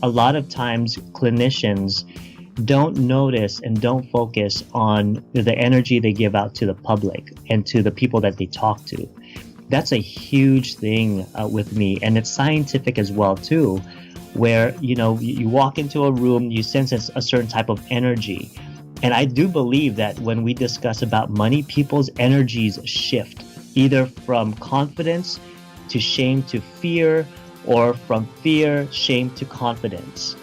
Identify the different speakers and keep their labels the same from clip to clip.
Speaker 1: a lot of times clinicians don't notice and don't focus on the energy they give out to the public and to the people that they talk to. That's a huge thing with me, and it's scientific as well too, where you walk into a room, you sense a certain type of energy. And I do believe that when we discuss about money, people's energies shift either from confidence to shame to fear, or from fear, shame to confidence.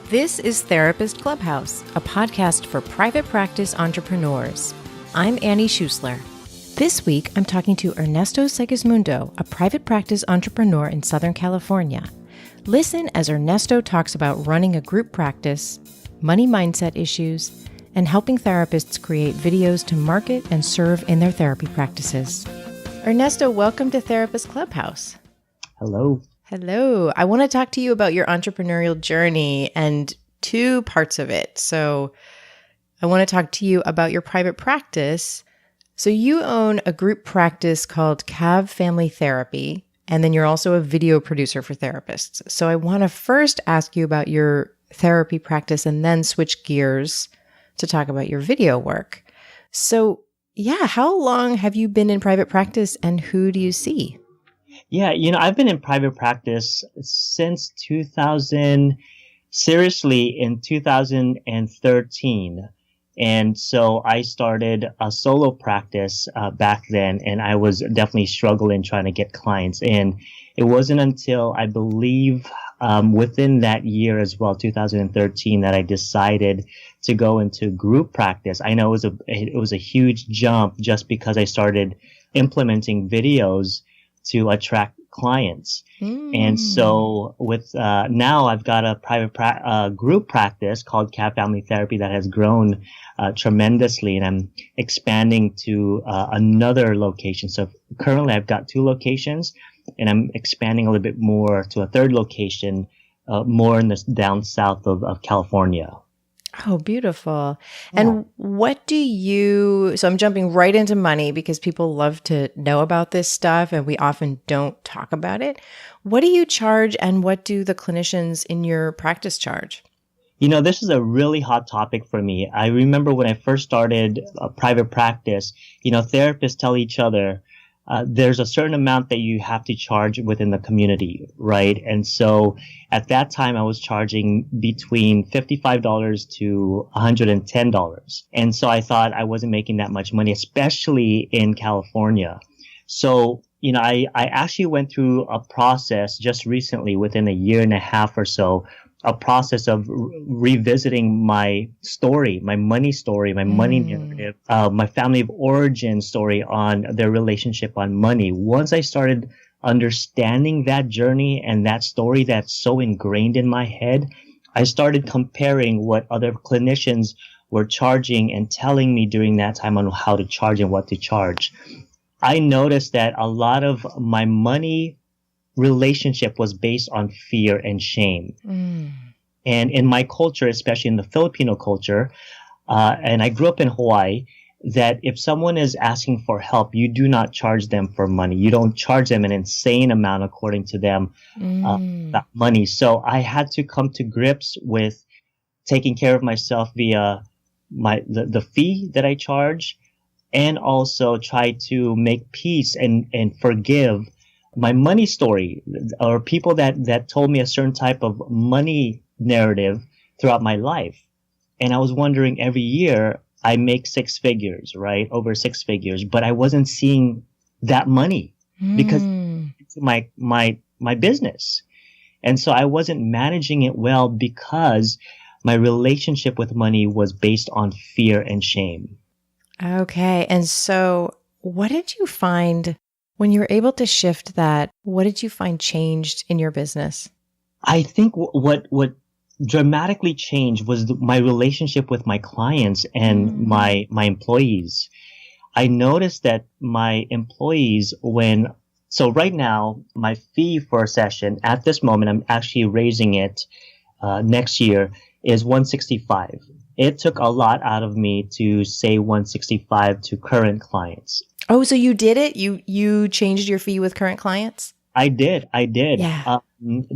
Speaker 2: This is Therapist Clubhouse, a podcast for private practice entrepreneurs. I'm Annie Schusler. This week, I'm talking to Ernesto Segismundo, a private practice entrepreneur in Southern California. Listen as Ernesto talks about running a group practice, money mindset issues, and helping therapists create videos to market and serve in their therapy practices. Ernesto, welcome to Therapist Clubhouse.
Speaker 1: Hello.
Speaker 2: Hello. I want to talk to you about your entrepreneurial journey and two parts of it. So I want to talk to you about your private practice. So you own a group practice called CAV Family Therapy, and then you're also a video producer for therapists. So I want to first ask you about your therapy practice and then switch gears to talk about your video work. So yeah, how long have you been in private practice and who do you see?
Speaker 1: Yeah, I've been in private practice since 2000, seriously in 2013. And so I started a solo practice back then, and I was definitely struggling trying to get clients in. It wasn't until I believe within that year as well, 2013, that I decided to go into group practice. I know it was a huge jump just because I started implementing videos to attract clients. And so with now I've got a private group practice called CAV Family Therapy that has grown tremendously, and I'm expanding to another location. So currently I've got 2 locations, and I'm expanding a little bit more to a third location, more in the down south of California.
Speaker 2: Oh, beautiful. Yeah. And so I'm jumping right into money because people love to know about this stuff and we often don't talk about it. What do you charge and what do the clinicians in your practice charge?
Speaker 1: This is a really hot topic for me. I remember when I first started a private practice, therapists tell each other, there's a certain amount that you have to charge within the community, right? And so at that time, I was charging between $55 to $110. And so I thought I wasn't making that much money, especially in California. So, I actually went through a process just recently, within a year and a half or so, a process of revisiting my story, my money narrative, my family of origin story on their relationship on money. Once I started understanding that journey and that story that's so ingrained in my head, I started comparing what other clinicians were charging and telling me during that time on how to charge and what to charge. I noticed that a lot of my money relationship was based on fear and shame. And in my culture, especially in the Filipino culture, and I grew up in Hawaii, that if someone is asking for help, you do not charge them for money. You don't charge them an insane amount according to them, that money. So I had to come to grips with taking care of myself via the fee that I charge, and also try to make peace and forgive my money story, or people that told me a certain type of money narrative throughout my life. And I was wondering, every year I make 6 figures, right? Over 6 figures, but I wasn't seeing that money because it's my business. And so I wasn't managing it well because my relationship with money was based on fear and shame.
Speaker 2: Okay. And so what did you find when you were able to shift that? What did you find changed in your business?
Speaker 1: I think what dramatically changed was my relationship with my clients and my employees. I noticed that my employees, so right now, my fee for a session at this moment, I'm actually raising it next year, is $165. It took a lot out of me to say $165 to current clients.
Speaker 2: Oh, so you did it? You changed your fee with current clients?
Speaker 1: I did. I did.
Speaker 2: Yeah.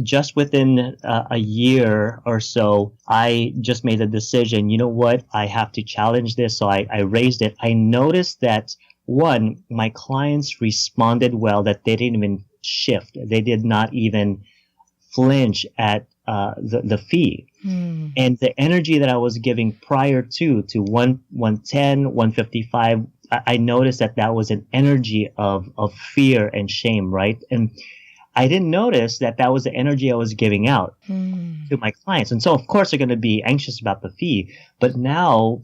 Speaker 1: Just within a year or so, I just made a decision. You know what? I have to challenge this. So I raised it. I noticed that one, my clients responded well, that they didn't even shift. They did not even flinch at the fee. And the energy that I was giving prior to 110, 155, I noticed that was an energy of fear and shame, right? And I didn't notice that was the energy I was giving out to my clients. And so, of course, they're going to be anxious about the fee. But now,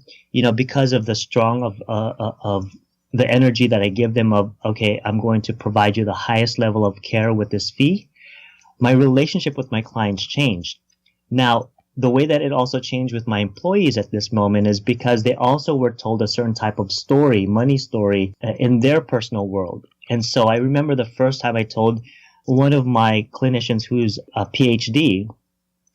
Speaker 1: because of the strong of the energy that I give them of, okay, I'm going to provide you the highest level of care with this fee, my relationship with my clients changed. Now, the way that it also changed with my employees at this moment is because they also were told a certain type of story, money story, in their personal world. And so I remember the first time I told one of my clinicians who's a PhD,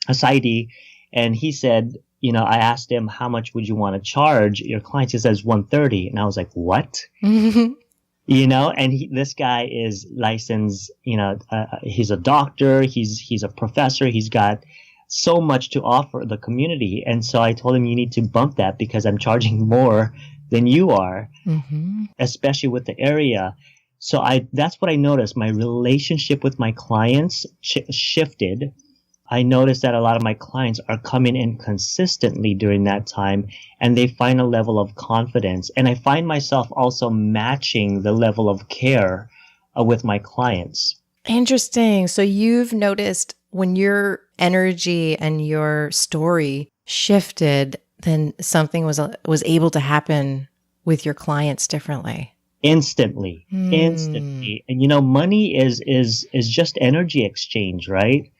Speaker 1: a PsyD, and he said, I asked him, how much would you want to charge your clients? He says 130. And I was like, what? And this guy is licensed, he's a doctor, he's a professor, he's got so much to offer the community. And so I told him, you need to bump that because I'm charging more than you are, especially with the area. So that's what I noticed. My relationship with my clients shifted. I noticed that a lot of my clients are coming in consistently during that time, and they find a level of confidence. And I find myself also matching the level of care with my clients.
Speaker 2: Interesting. So you've noticed when your energy and your story shifted, then something was able to happen with your clients differently. Instantly.
Speaker 1: And money is just energy exchange, right?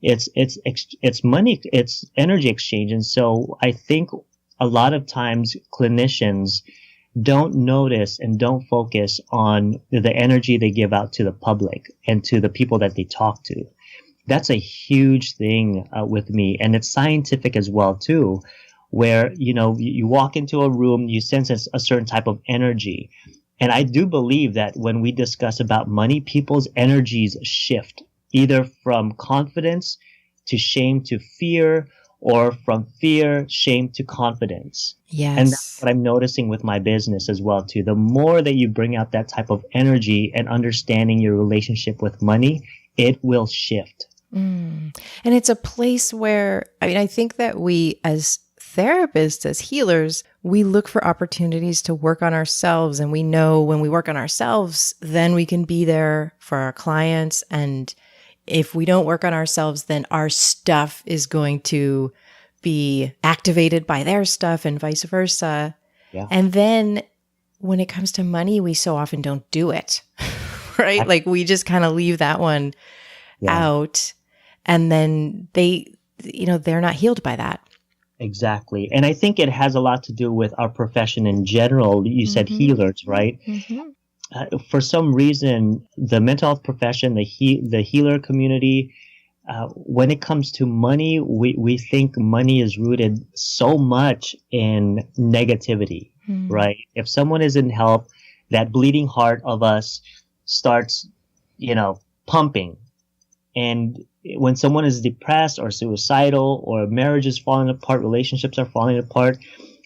Speaker 1: It's money, it's energy exchange. And so I think a lot of times clinicians don't notice and don't focus on the energy they give out to the public and to the people that they talk to. That's a huge thing with me. And it's scientific as well, too, where, you walk into a room, you sense a certain type of energy. And I do believe that when we discuss about money, people's energies shift either from confidence to shame to fear, or from fear, shame to confidence.
Speaker 2: Yes.
Speaker 1: And that's what I'm noticing with my business as well, too. The more that you bring out that type of energy and understanding your relationship with money, it will shift.
Speaker 2: And it's a place where, I think that we as therapists, as healers, we look for opportunities to work on ourselves. And we know when we work on ourselves, then we can be there for our clients. And if we don't work on ourselves, then our stuff is going to be activated by their stuff and vice versa. Yeah. And then when it comes to money, we so often don't do it, right? Like we just kind of leave that one out. And then they're not healed by that.
Speaker 1: Exactly. And I think it has a lot to do with our profession in general. You said healers, right? For some reason, the mental health profession, the healer community, when it comes to money, we think money is rooted so much in negativity, right? If someone is in health, that bleeding heart of us starts, pumping. And when someone is depressed or suicidal or marriage is falling apart, relationships are falling apart,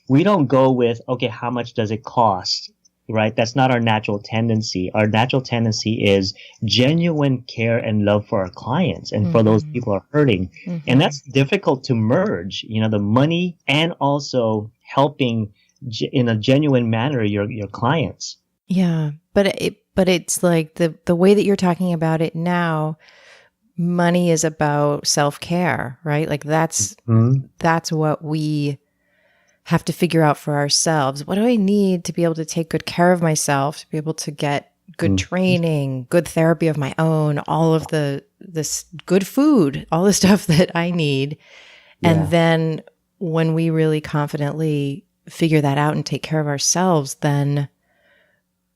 Speaker 1: we don't go with, okay, how much does it cost, right? That's not our natural tendency. Our natural tendency is genuine care and love for our clients and for those people who are hurting. And that's difficult to merge, the money and also helping in a genuine manner your clients.
Speaker 2: Yeah, but it's like the way that you're talking about it now, money is about self-care, right? Like that's what we have to figure out for ourselves. What do I need to be able to take good care of myself, to be able to get good training, good therapy of my own, all of this good food, all the stuff that I need. Yeah. And then when we really confidently figure that out and take care of ourselves, then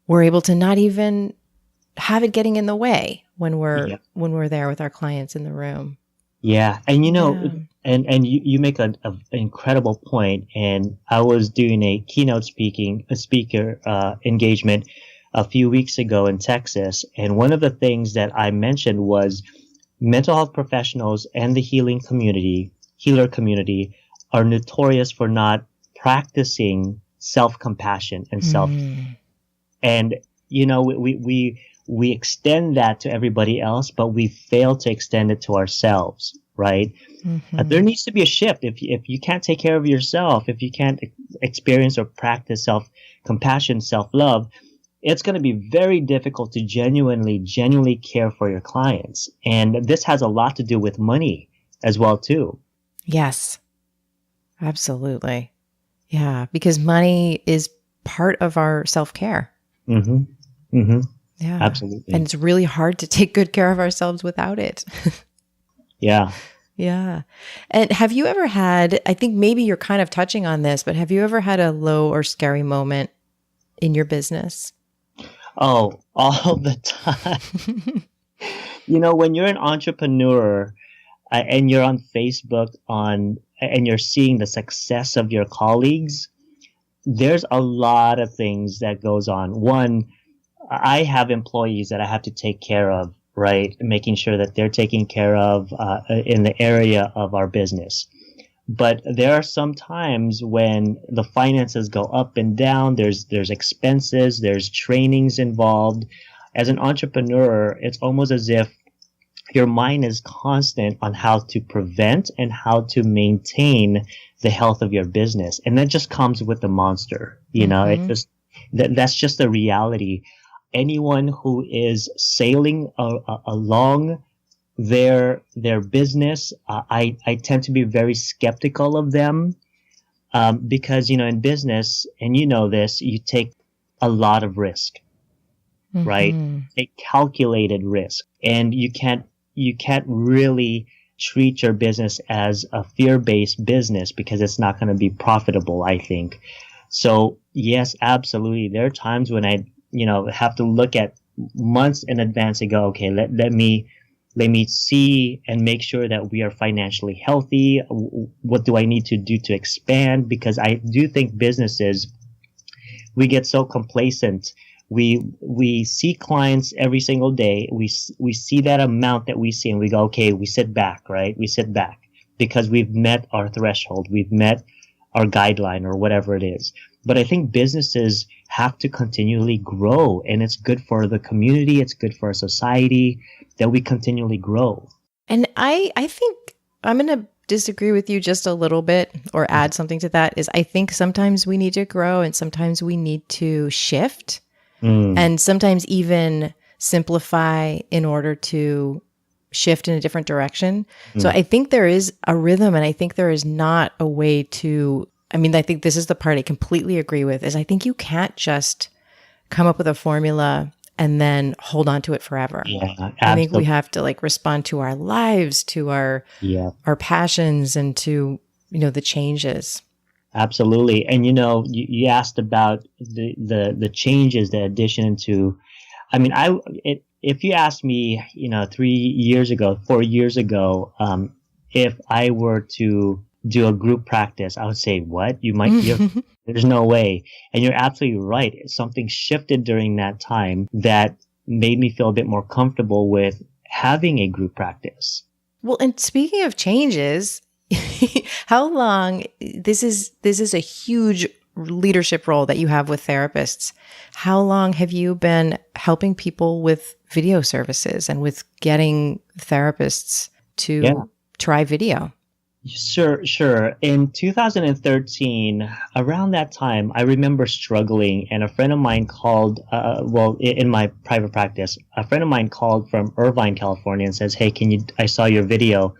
Speaker 2: we're able to not even have it getting in the way when we're there with our clients in the room.
Speaker 1: Yeah. And and you make an incredible point. And I was doing a keynote speaker engagement a few weeks ago in Texas. And one of the things that I mentioned was mental health professionals and the healer community are notorious for not practicing self-compassion and and we extend that to everybody else, but we fail to extend it to ourselves, right? There needs to be a shift. If you can't take care of yourself, if you can't experience or practice self-compassion, self-love, it's going to be very difficult to genuinely care for your clients. And this has a lot to do with money as well, too.
Speaker 2: Yes, absolutely. Yeah, because money is part of our self-care.
Speaker 1: Yeah, absolutely.
Speaker 2: And it's really hard to take good care of ourselves without it.
Speaker 1: Yeah.
Speaker 2: Yeah. And have you ever had, I think maybe you're kind of touching on this, but have you ever had a low or scary moment in your business?
Speaker 1: Oh, all the time. When you're an entrepreneur and you're on Facebook and you're seeing the success of your colleagues, there's a lot of things that goes on. One, I have employees that I have to take care of, right? Making sure that they're taken care of in the area of our business. But there are some times when the finances go up and down. There's expenses, there's trainings involved. As an entrepreneur, it's almost as if your mind is constant on how to prevent and how to maintain the health of your business. And that just comes with the monster. It just that's just the reality. Anyone who is sailing along their business, I tend to be very skeptical of them because in business, and this, you take a lot of risk, right? A calculated risk, and you can't really treat your business as a fear-based business because it's not going to be profitable, I think. So yes, absolutely. There are times when I have to look at months in advance and go, okay, let me see and make sure that we are financially healthy. What do I need to do to expand? Because I do think businesses, we get so complacent. We see clients every single day. We see that amount that we see and we go, okay, we sit back, right? We sit back because we've met our threshold. We've met our guideline or whatever it is. But I think businesses have to continually grow, and it's good for the community. It's good for our society that we continually grow.
Speaker 2: And I think I'm going to disagree with you just a little bit or add something to that is I think sometimes we need to grow and sometimes we need to shift and sometimes even simplify in order to shift in a different direction. So I think there is a rhythm and I think there is not a way to, I think this is the part I completely agree with is I think you can't just come up with a formula and then hold on to it forever.
Speaker 1: Yeah,
Speaker 2: I think we have to respond to our lives, to our passions and to, the changes.
Speaker 1: Absolutely. And, you asked about the changes, the addition to, if you asked me, 3 years ago, 4 years ago, if I were to do a group practice, I would say, what? There's no way. And you're absolutely right. Something shifted during that time that made me feel a bit more comfortable with having a group practice.
Speaker 2: Well, and speaking of changes, how long, this is a huge leadership role that you have with therapists. How long have you been helping people with video services and with getting therapists to try video?
Speaker 1: Sure. In 2013, around that time, I remember struggling, and a friend of mine called, in my private practice, a friend of mine called from Irvine, California and says, hey, I saw your video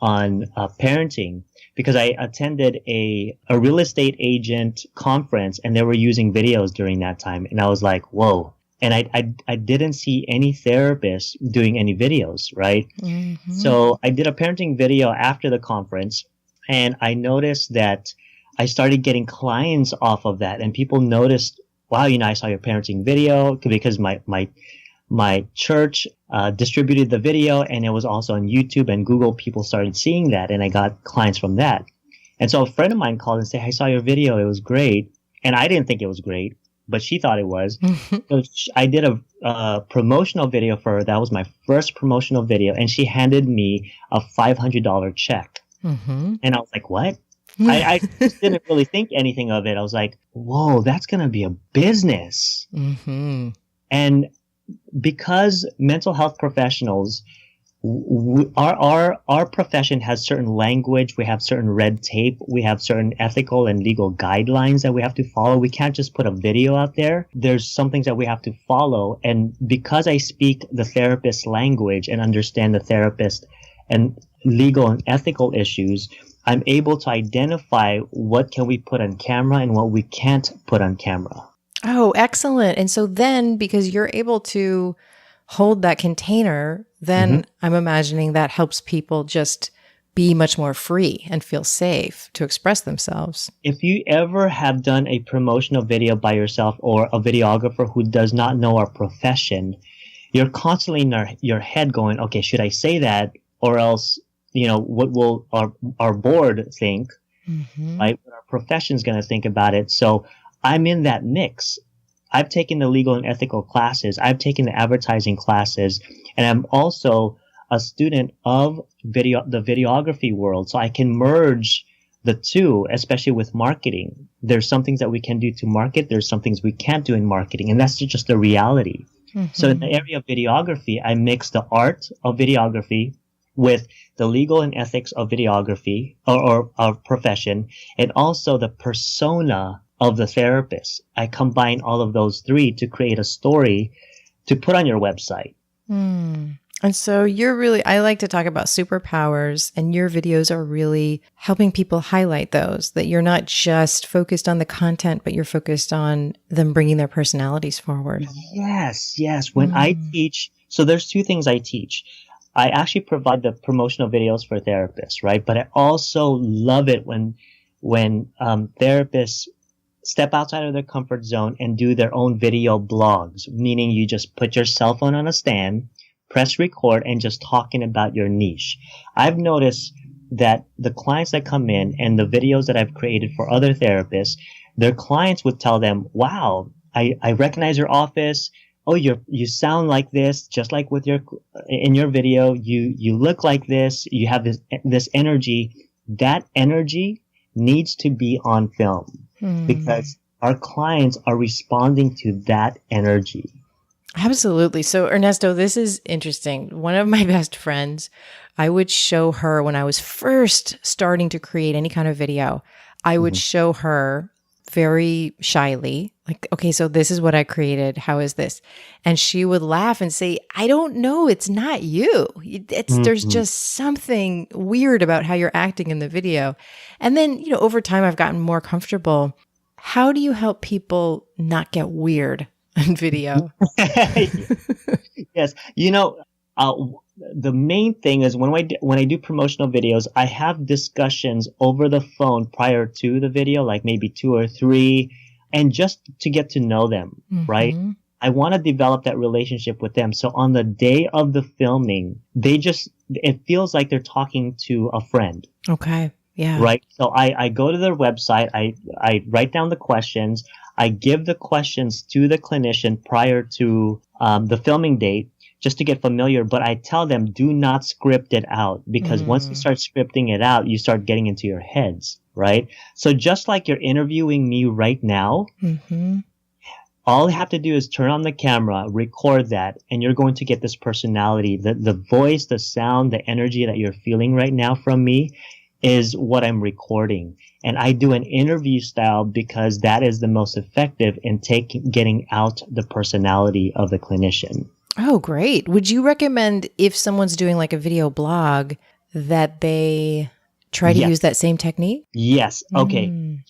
Speaker 1: on parenting, because I attended a real estate agent conference and they were using videos during that time. And I was like, whoa. And I didn't see any therapists doing any videos, right? Mm-hmm. So I did a parenting video after the conference, and I noticed that I started getting clients off of that, and people noticed, wow, I saw your parenting video, because my church distributed the video, and it was also on YouTube and Google. People started seeing that, and I got clients from that. And so a friend of mine called and said, I saw your video. It was great. And I didn't think it was great, but she thought it was. So I did a promotional video for her. That was my first promotional video. And she handed me a $500 check. And I was like, what? I just didn't really think anything of it. I was like, whoa, that's going to be a business. And because mental health professionals, our profession has certain language, we have certain red tape, we have certain ethical and legal guidelines that we have to follow. We can't just put a video out there. There's some things that we have to follow. And because I speak the therapist language and understand the therapist and legal and ethical issues, I'm able to identify what can we put on camera and what we can't put on camera.
Speaker 2: Oh, excellent. And so then, because you're able to hold that container, then I'm imagining that helps people just be much more free and feel safe to express themselves.
Speaker 1: If you ever have done a promotional video by yourself or a videographer who does not know our profession, you're constantly in your head going, okay, should I say that? Or else, what will our board think, right? What our profession is going to think about it. So I'm in that mix. I've taken the legal and ethical classes. I've taken the advertising classes, and I'm also a student of the videography world. So I can merge the two, especially with marketing. There's some things that we can do to market. There's some things we can't do in marketing, and that's just the reality. So in the area of videography, I mix the art of videography with the legal and ethics of videography or profession, and also the persona of the therapist. I combine all of those three to create a story to put on your website.
Speaker 2: And so I like to talk about superpowers, and your videos are really helping people highlight those, that you're not just focused on the content, but you're focused on them bringing their personalities forward. Yes.
Speaker 1: When I teach, so there's two things I teach. I actually provide the promotional videos for therapists, right? But I also love it when therapists step outside of their comfort zone and do their own video blogs, meaning you just put your cell phone on a stand, press record, and just talking about your niche. I've noticed that the clients that come in and the videos that I've created for other therapists, their clients would tell them, wow, I recognize your office. Oh, you sound like this, just like in your video. You look like this. You have this energy. That energy needs to be on film because our clients are responding to that energy.
Speaker 2: Absolutely. So Ernesto, this is interesting. One of my best friends, I would show her when I was first starting to create any kind of video, I would show her very shyly, like, okay, so this is what I created. How is this? And she would laugh and say, I don't know. It's not you. There's just something weird about how you're acting in the video. And then, over time, I've gotten more comfortable. How do you help people not get weird on video?
Speaker 1: Yes. The main thing is when I do promotional videos, I have discussions over the phone prior to the video, like maybe 2 or 3, and just to get to know them, right? I want to develop that relationship with them. So on the day of the filming, it feels like they're talking to a friend.
Speaker 2: Okay. Yeah.
Speaker 1: Right. So I go to their website. I write down the questions. I give the questions to the clinician prior to the filming date, just to get familiar. But I tell them, do not script it out, because once you start scripting it out, you start getting into your heads, right? So just like you're interviewing me right now, all you have to do is turn on the camera, record that, and you're going to get this personality. The voice, the sound, the energy that you're feeling right now from me is what I'm recording. And I do an interview style because that is the most effective in getting out the personality of the clinician.
Speaker 2: Oh, great. Would you recommend, if someone's doing like a video blog, that they try to use that same technique?
Speaker 1: Yes. Okay.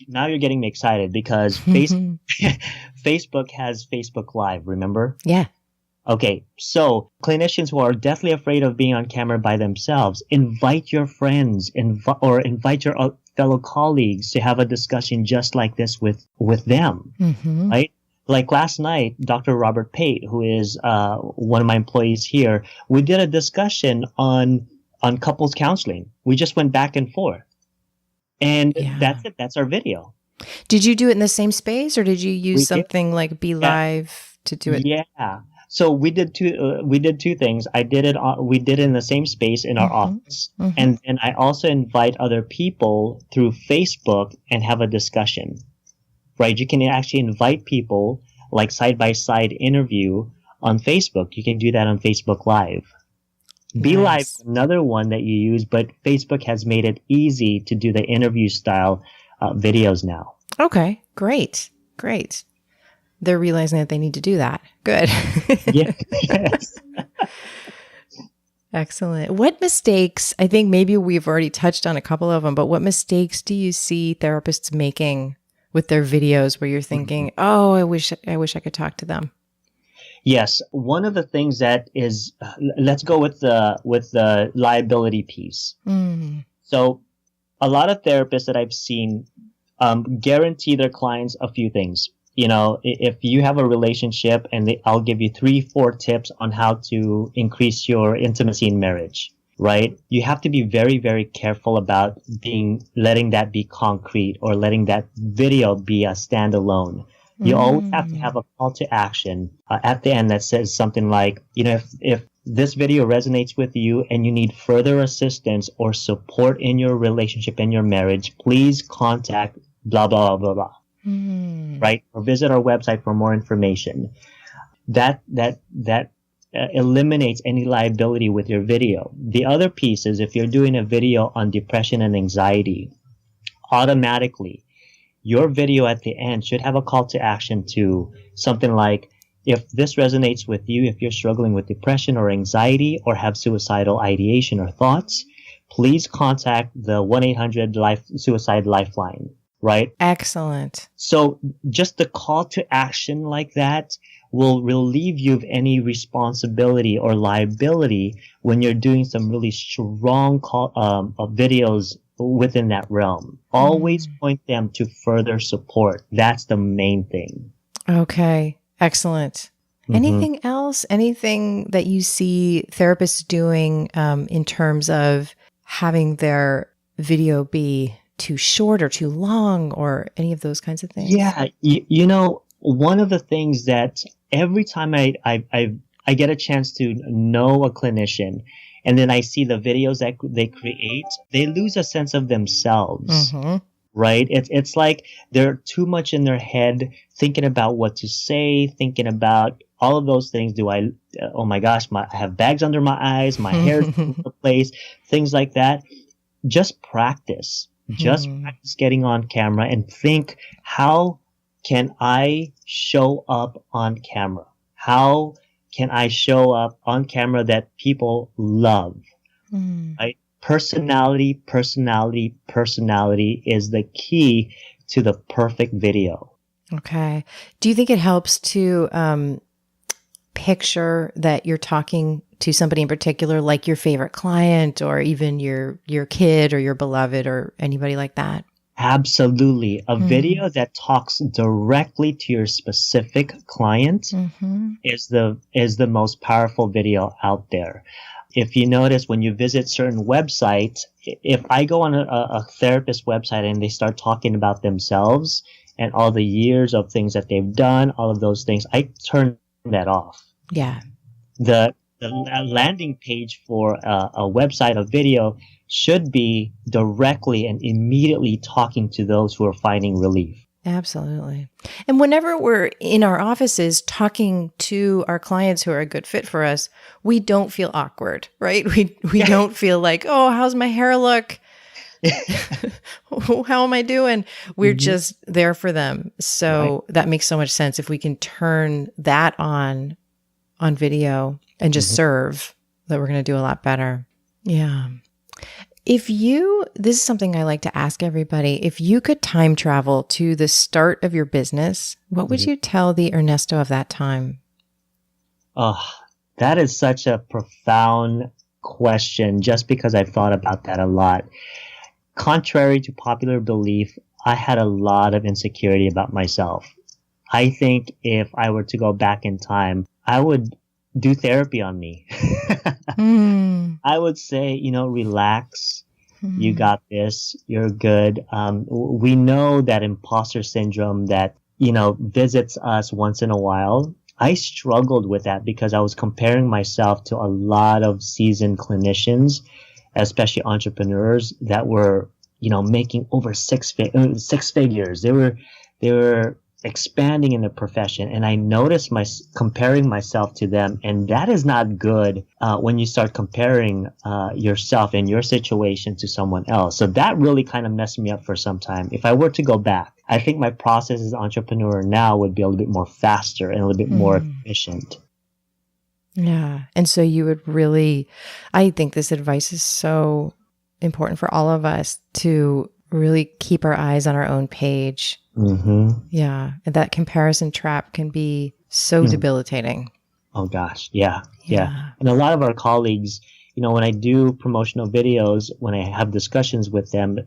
Speaker 1: Now you're getting me excited because Facebook has Facebook Live, remember?
Speaker 2: Yeah.
Speaker 1: Okay. So clinicians who are deathly afraid of being on camera by themselves, invite your friends or invite your fellow colleagues to have a discussion just like this with them, right? Like last night, Dr. Robert Pate, who is one of my employees here, we did a discussion on couples counseling. We just went back and forth. And that's it. That's our video.
Speaker 2: Did you do it in the same space, or did you use
Speaker 1: We did.
Speaker 2: something like Be
Speaker 1: Yeah.
Speaker 2: Live to do it?
Speaker 1: Yeah. So we did two things. We did it in the same space in our
Speaker 2: Mm-hmm.
Speaker 1: office.
Speaker 2: Mm-hmm.
Speaker 1: And then I also invite other people through Facebook and have a discussion, right? You can actually invite people like side by side interview on Facebook. You can do that on Facebook Live. Be Live is
Speaker 2: Nice.
Speaker 1: another one that you use, but Facebook has made it easy to do the interview style videos now.
Speaker 2: Okay, great. Great. They're realizing that they need to do that. Good.
Speaker 1: Yeah. Yes.
Speaker 2: Excellent. What mistakes, I think maybe we've already touched on a couple of them, but what mistakes do you see therapists making with their videos where you're thinking, oh, I wish I could talk to them?
Speaker 1: Yes, one of the things that is, let's go with the liability piece.
Speaker 2: Mm.
Speaker 1: So, a lot of therapists that I've seen guarantee their clients a few things. You know, if you have a relationship, and I'll give you 3-4 tips on how to increase your intimacy in marriage. Right? You have to be very, very careful about letting that be concrete, or letting that video be a standalone. You always have to have a call to action at the end that says something like, you know, if this video resonates with you and you need further assistance or support in your relationship and your marriage, please contact blah, blah, blah, blah, right? Or visit our website for more information. That eliminates any liability with your video. The other piece is, if you're doing a video on depression and anxiety, automatically your video at the end should have a call to action to something like, if this resonates with you, if you're struggling with depression or anxiety or have suicidal ideation or thoughts, please contact the 1-800-SUICIDE Lifeline, right?
Speaker 2: Excellent.
Speaker 1: So just the call to action like that will relieve you of any responsibility or liability when you're doing some really strong videos within that realm. Always point them to further support. That's the main thing.
Speaker 2: Okay. Excellent. Anything else? Anything that you see therapists doing in terms of having their video be too short or too long, or any of those kinds of things?
Speaker 1: Yeah. You know, one of the things that every time I get a chance to know a clinician, and then I see the videos that they create, they lose a sense of themselves, right? It's like they're too much in their head, thinking about what to say, thinking about all of those things. Oh my gosh, I have bags under my eyes, my hair's in the place, things like that. Just practice. Just practice getting on camera and think, how can I show up on camera? How can I show up on camera that people love? Right? Personality is the key to the perfect video. Okay.
Speaker 2: Do you think it helps to picture that you're talking to somebody in particular, like your favorite client, or even your kid or your beloved, or anybody like that?
Speaker 1: Absolutely. A video that talks directly to your specific client is the most powerful video out there. If you notice, when you visit certain websites, if I go on a therapist website and they start talking about themselves and all the years of things that they've done, all of those things, I turn that off.
Speaker 2: Yeah.
Speaker 1: The landing page for a website, a video, should be directly and immediately talking to those who are finding relief.
Speaker 2: Absolutely. And whenever we're in our offices talking to our clients who are a good fit for us, we don't feel awkward, right? We don't feel like, oh, how's my hair look? How am I doing? We're just there for them. So that makes so much sense. If we can turn that on video and just serve, that we're going to do a lot better. Yeah. This is something I like to ask everybody. If you could time travel to the start of your business, what would you tell the Ernesto of that time?
Speaker 1: Oh, that is such a profound question, just because I've thought about that a lot. Contrary to popular belief, I had a lot of insecurity about myself. I think if I were to go back in time, I would do therapy on me. I would say, relax, You got this. You're good. We know that imposter syndrome that, visits us once in a while. I struggled with that because I was comparing myself to a lot of seasoned clinicians, especially entrepreneurs that were, making over six figures. They were expanding in the profession, and I noticed comparing myself to them, and that is not good when you start comparing yourself and your situation to someone else. So that really kind of messed me up for some time. If I were to go back, I think my process as an entrepreneur now would be a little bit more faster and a little bit more efficient.
Speaker 2: Yeah. And so you would really, I think this advice is so important for all of us to really keep our eyes on our own page. Yeah. And that comparison trap can be so debilitating.
Speaker 1: Oh gosh. Yeah. And a lot of our colleagues, when I do promotional videos, when I have discussions with them,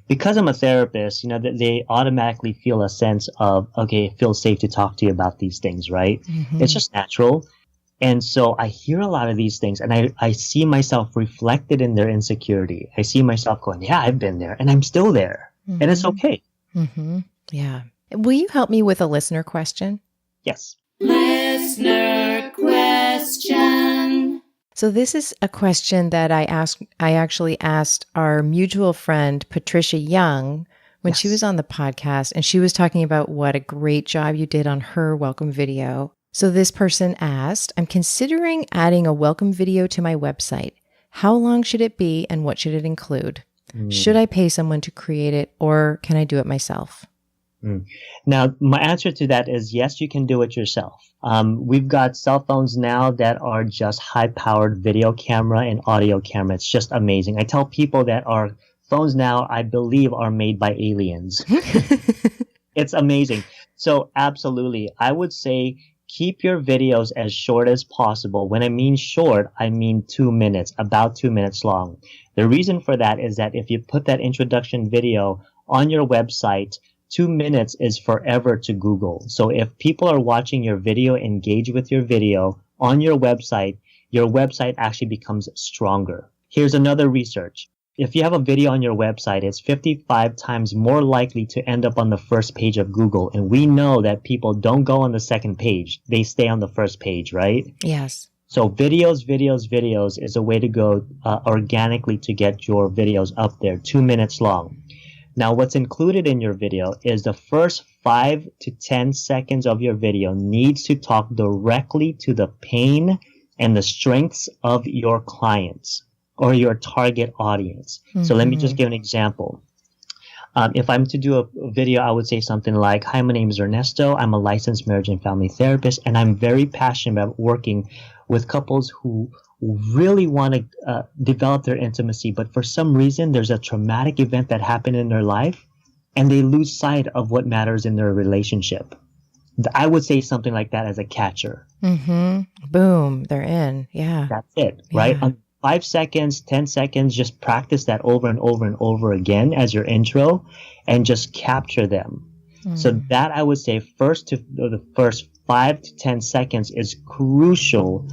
Speaker 1: because I'm a therapist, they automatically feel a sense of, okay, it feels safe to talk to you about these things, right? It's just natural. And so I hear a lot of these things, and I see myself reflected in their insecurity. I see myself going, yeah, I've been there and I'm still there, and it's okay.
Speaker 2: Yeah. Will you help me with a listener question?
Speaker 1: Yes.
Speaker 3: Listener question.
Speaker 2: So this is a question that I actually asked our mutual friend, Patricia Young, when she was on the podcast, and she was talking about what a great job you did on her welcome video. So this person asked, I'm considering adding a welcome video to my website. How long should it be and what should it include? Should I pay someone to create it, or can I do it myself?
Speaker 1: Now, my answer to that is yes, you can do it yourself. We've got cell phones now that are just high-powered video camera and audio camera. It's just amazing. I tell people that our phones now, I believe, are made by aliens. It's amazing. So absolutely, I would say keep your videos as short as possible. When I mean short, I mean 2 minutes, about 2 minutes long. The reason for that is that if you put that introduction video on your website, 2 minutes is forever to Google. So if people are watching your video, engage with your video on your website actually becomes stronger. Here's another research. If you have a video on your website, it's 55 times more likely to end up on the first page of Google. And we know that people don't go on the second page. They stay on the first page, right?
Speaker 2: Yes.
Speaker 1: So videos is a way to go organically to get your videos up there, 2 minutes long. Now, what's included in your video is the first 5 to 10 seconds of your video needs to talk directly to the pain and the strengths of your clients or your target audience. So let me just give an example. If I'm to do a video, I would say something like, hi, my name is Ernesto. I'm a licensed marriage and family therapist, and I'm very passionate about working with couples who really want to develop their intimacy, but for some reason, there's a traumatic event that happened in their life, and they lose sight of what matters in their relationship. I would say something like that as a catcher.
Speaker 2: Boom, they're in. Yeah.
Speaker 1: That's it, right?
Speaker 2: Yeah.
Speaker 1: 5 seconds, 10 seconds, just practice that over and over and over again as your intro and just capture them. So that I would say the first 5 to 10 seconds is crucial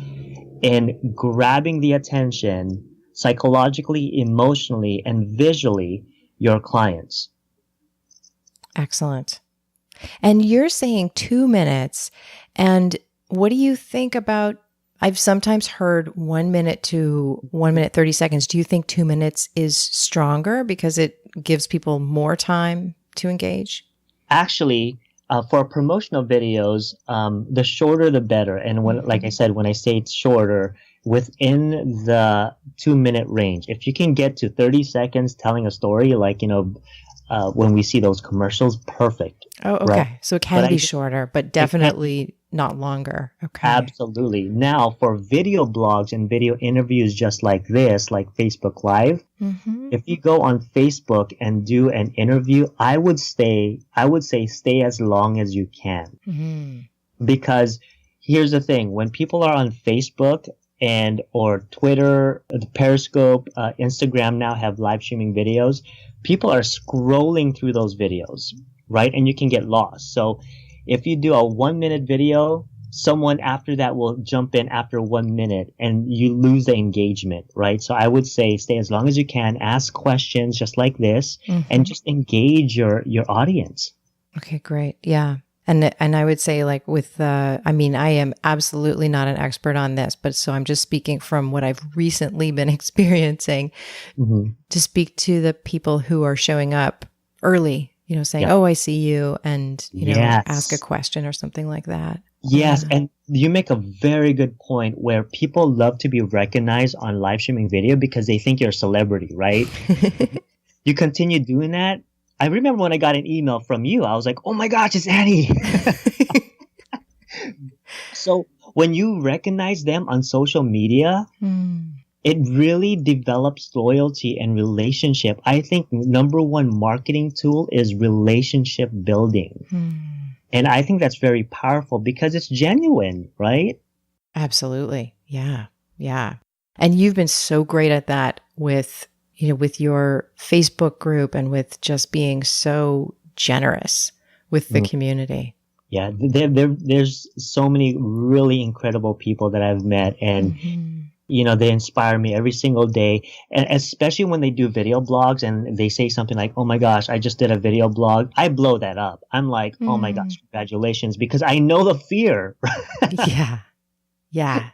Speaker 1: in grabbing the attention psychologically, emotionally, and visually your clients.
Speaker 2: Excellent. And you're saying 2 minutes. And what do you think about, I've sometimes heard 1 minute to 1 minute 30 seconds. Do you think 2 minutes is stronger because it gives people more time to engage?
Speaker 1: Actually, for promotional videos, the shorter the better. And like I said, when I say it's shorter, within the 2 minute range. If you can get to 30 seconds telling a story, like, when we see those commercials, perfect.
Speaker 2: Oh, okay. Right? So it can be shorter, but definitely not longer. Okay.
Speaker 1: Absolutely. Now, for video blogs and video interviews just like this, like Facebook Live, if you go on Facebook and do an interview, I would say stay as long as you can. Because here's the thing, when people are on Facebook or Twitter, the Periscope, Instagram now have live streaming videos, people are scrolling through those videos, right? And you can get lost. So if you do a 1 minute video, someone after that will jump in after 1 minute and you lose the engagement, right? So I would say stay as long as you can, ask questions just like this, and just engage your audience.
Speaker 2: Okay, great. Yeah. And I would say like with I mean, I am absolutely not an expert on this, but so I'm just speaking from what I've recently been experiencing to speak to the people who are showing up early, saying, "Oh, I see you," and, ask a question or something like that.
Speaker 1: Yes, and you make a very good point where people love to be recognized on live streaming video because they think you're a celebrity, right? You continue doing that. I remember when I got an email from you, I was like, oh my gosh, it's Annie. So when you recognize them on social media, it really develops loyalty and relationship. I think number one marketing tool is relationship building. And I think that's very powerful because it's genuine, right?
Speaker 2: Absolutely. Yeah. Yeah. And you've been so great at that with your Facebook group and with just being so generous with the community. Yeah.
Speaker 1: There's so many really incredible people that I've met, and they inspire me every single day. And especially when they do video blogs and they say something like, oh my gosh, I just did a video blog. I blow that up. I'm like, oh my gosh, congratulations, because I know the fear.
Speaker 2: Yeah. Yeah.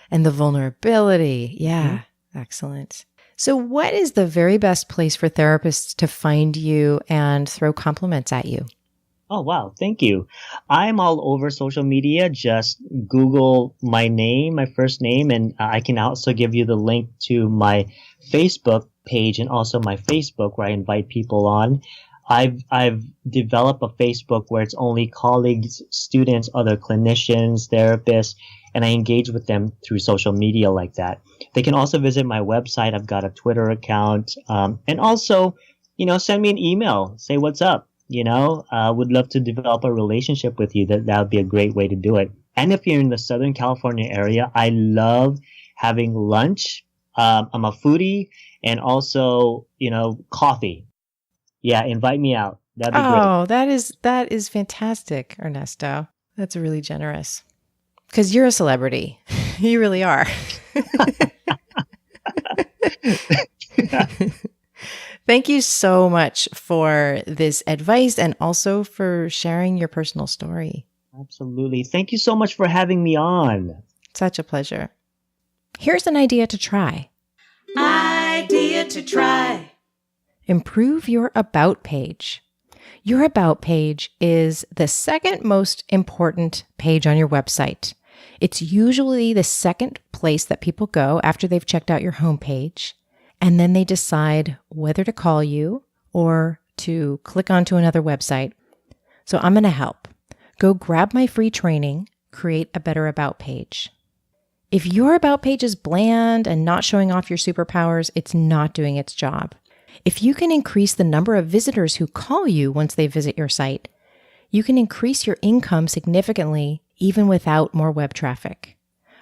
Speaker 2: And the vulnerability. Yeah. Excellent. So what is the very best place for therapists to find you and throw compliments at you?
Speaker 1: Oh, wow. Thank you. I'm all over social media. Just Google my name, my first name, and I can also give you the link to my Facebook page and also my Facebook where I invite people on. I've developed a Facebook where it's only colleagues, students, other clinicians, therapists, and I engage with them through social media like that. They can also visit my website. I've got a Twitter account, and also, send me an email. Say what's up. Would love to develop a relationship with you. That would be a great way to do it. And if you're in the Southern California area, I love having lunch. I'm a foodie, and also, coffee. Yeah, invite me out. That'd be great.
Speaker 2: Oh, that is fantastic, Ernesto. That's really generous. Because you're a celebrity. You really are. Thank you so much for this advice and also for sharing your personal story.
Speaker 1: Absolutely. Thank you so much for having me on.
Speaker 2: Such a pleasure. Here's an idea to try.
Speaker 3: Idea to try.
Speaker 2: Improve your About page. Your About page is the second most important page on your website. It's usually the second place that people go after they've checked out your homepage, and then they decide whether to call you or to click onto another website. So I'm going to help. Go grab my free training, Create a Better About page. If your About page is bland and not showing off your superpowers, it's not doing its job. If you can increase the number of visitors who call you once they visit your site, you can increase your income significantly even without more web traffic.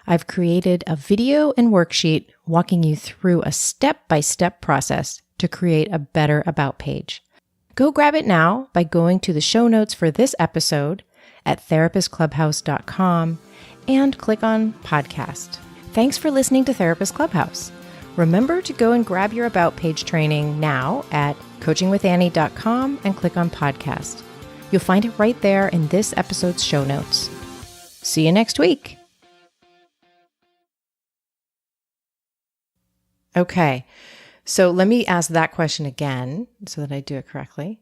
Speaker 2: I've created a video and worksheet walking you through a step-by-step process to create a better About page. Go grab it now by going to the show notes for this episode at therapistclubhouse.com and click on podcast. Thanks for listening to Therapist Clubhouse. Remember to go and grab your About page training now at coachingwithannie.com and click on podcast. You'll find it right there in this episode's show notes. See you next week. Okay, so let me ask that question again so that I do it correctly.